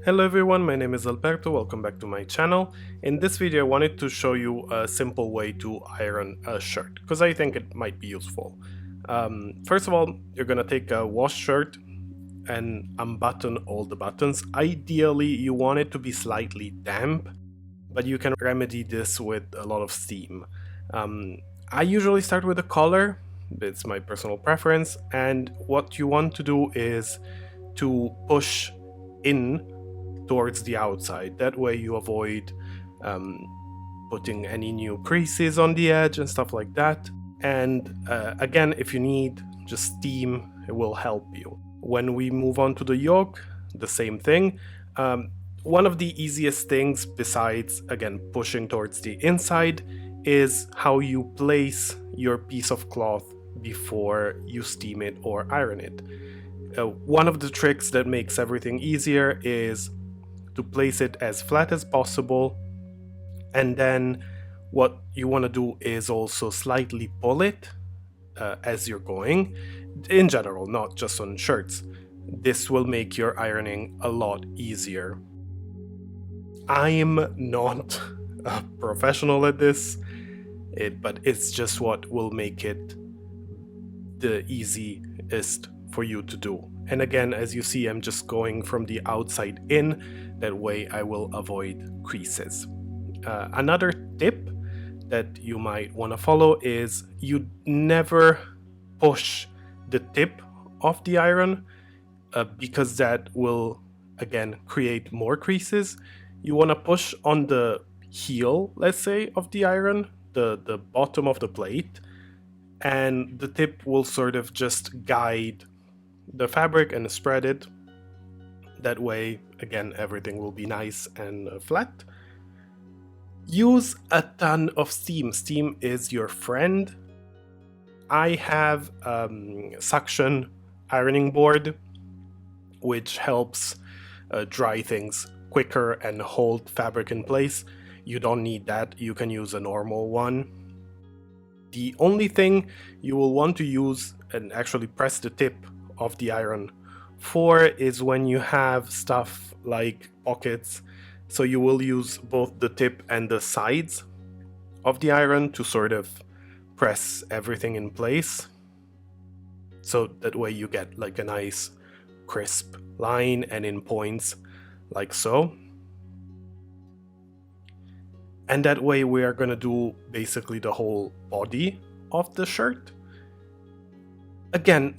Hello everyone, my name is Alberto, welcome back to my channel. In this video I wanted to show you a simple way to iron a shirt, because I think it might be useful. First of all, you're gonna take a wash shirt and unbutton all the buttons. Ideally you want it to be slightly damp, but you can remedy this with a lot of steam. I usually start with the collar, it's my personal preference, and what you want to do is to push in towards the outside. That way you avoid putting any new creases on the edge and stuff like that. And again, if you need just steam, it will help you. When we move on to the yoke, the same thing. One of the easiest things besides, again, pushing towards the inside is how you place your piece of cloth before you steam it or iron it. One of the tricks that makes everything easier is to place it as flat as possible, and then what you want to do is also slightly pull it as you're going, in general, not just on shirts. This will make your ironing a lot easier. I'm not a professional at this, but it's just what will make it the easiest for you to do. And again, as you see, I'm just going from the outside in, that way I will avoid creases. Another tip that you might want to follow is you never push the tip of the iron because that will, again, create more creases. You want to push on the heel, let's say, of the iron, the bottom of the plate, and the tip will sort of just guide the fabric and spread it. That way, again, everything will be nice and flat. Use a ton of steam. Steam is your friend. I have suction ironing board, which helps dry things quicker and hold fabric in place. You don't need that, you can use a normal one. The only thing you will want to use and actually press the tip of the iron for is when you have stuff like pockets. So you will use both the tip and the sides of the iron to sort of press everything in place. So that way you get like a nice crisp line and in points like so. And that way we are gonna do basically the whole body of the shirt. Again,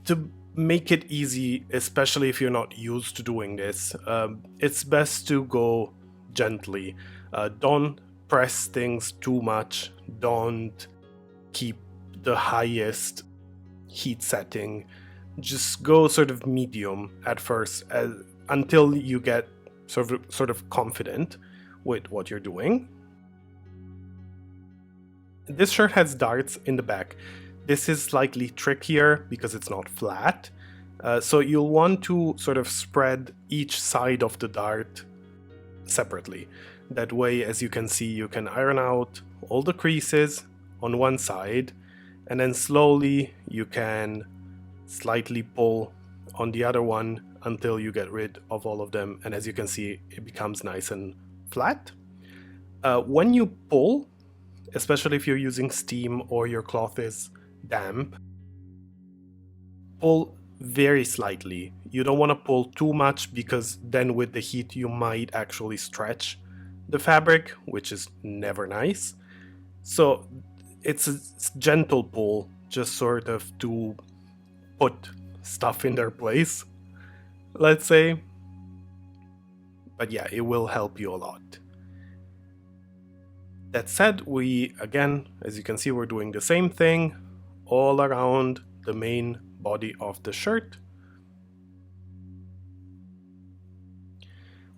to make it easy, especially if you're not used to doing this, it's best to go gently. Don't press things too much. Don't keep the highest heat setting. Just go sort of medium at first until you get sort of confident with what you're doing. This shirt has darts in the back. This is slightly trickier because it's not flat. So you'll want to sort of spread each side of the dart separately. That way, as you can see, you can iron out all the creases on one side, and then slowly you can slightly pull on the other one until you get rid of all of them. And as you can see, it becomes nice and flat. When you pull, especially if you're using steam or your cloth is damp, pull very slightly. You don't want to pull too much because then with the heat you might actually stretch the fabric, which is never nice. So it's a gentle pull, just sort of to put stuff in their place, let's say. But yeah, it will help you a lot. That said, we, again, as you can see, we're doing the same thing all around the main body of the shirt.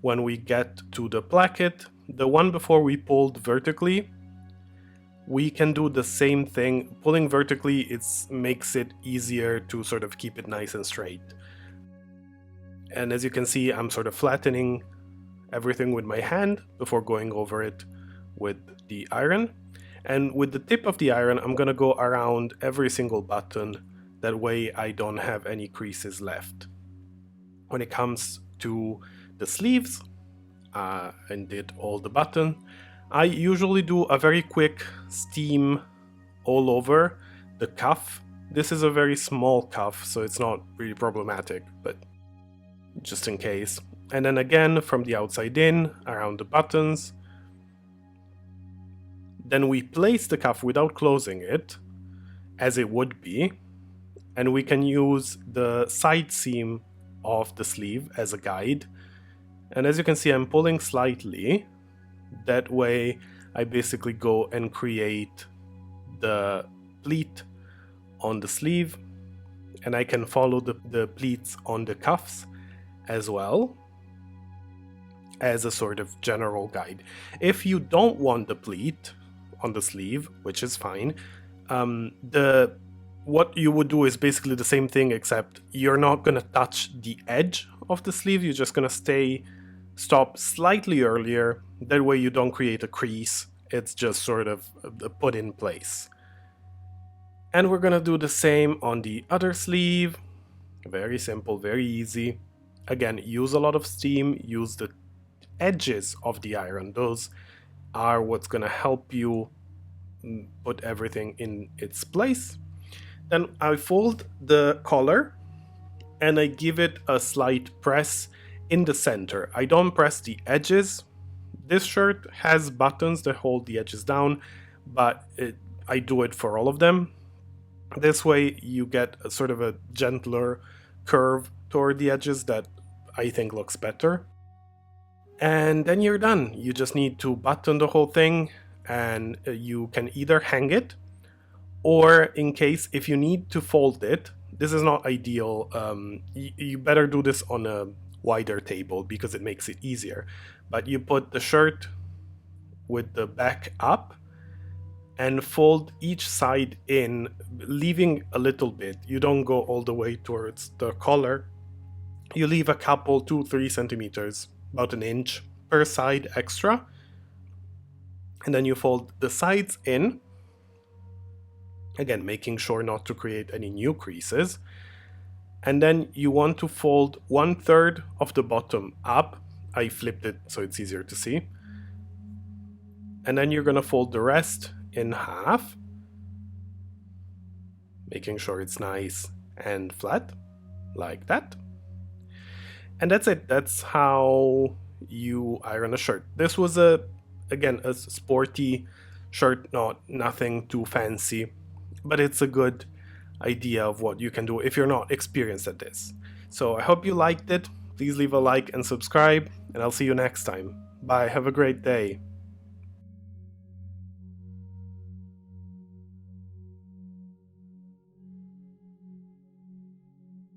When we get to the placket, the one before we pulled vertically, we can do the same thing. Pulling vertically, makes it easier to sort of keep it nice and straight. And as you can see, I'm sort of flattening everything with my hand before going over it with the iron. And with the tip of the iron, I'm gonna go around every single button. That way I don't have any creases left. When it comes to the sleeves and did all the button. I usually do a very quick steam all over the cuff. This is a very small cuff, so it's not really problematic, but just in case. And then again from the outside in, around the buttons. Then we place the cuff without closing it, as it would be, and we can use the side seam of the sleeve as a guide. And as you can see, I'm pulling slightly. That way I basically go and create the pleat on the sleeve, and I can follow the pleats on the cuffs as well as a sort of general guide. If you don't want the pleat on the sleeve, which is fine, what you would do is basically the same thing, except you're not going to touch the edge of the sleeve. You're just going to stop slightly earlier. That way you don't create a crease. It's just sort of put in place. And we're going to do the same on the other sleeve. Very simple, very easy. Again, use a lot of steam, use the edges of the iron. Those are what's going to help you put everything in its place. Then I fold the collar and I give it a slight press in the center. I don't press the edges. This shirt has buttons that hold the edges down, but I do it for all of them. This way you get a sort of a gentler curve toward the edges that I think looks better. And then you're done. You just need to button the whole thing, and you can either hang it, or in case if you need to fold it, this is not ideal. You better do this on a wider table because it makes it easier. But you put the shirt with the back up and fold each side in, leaving a little bit. You don't go all the way towards the collar. You leave a couple, 2-3 centimeters, about an inch per side extra. And then you fold the sides in, again making sure not to create any new creases. And then you want to fold 1/3 of the bottom up. I flipped it so it's easier to see. And then you're going to fold the rest in half, making sure it's nice and flat, like that. And that's it. That's how you iron a shirt. This was again a sporty shirt, nothing too fancy, but it's a good idea of what you can do if you're not experienced at this. So I hope you liked it. Please leave a like and subscribe, and I'll see you next time. Bye, have a great day.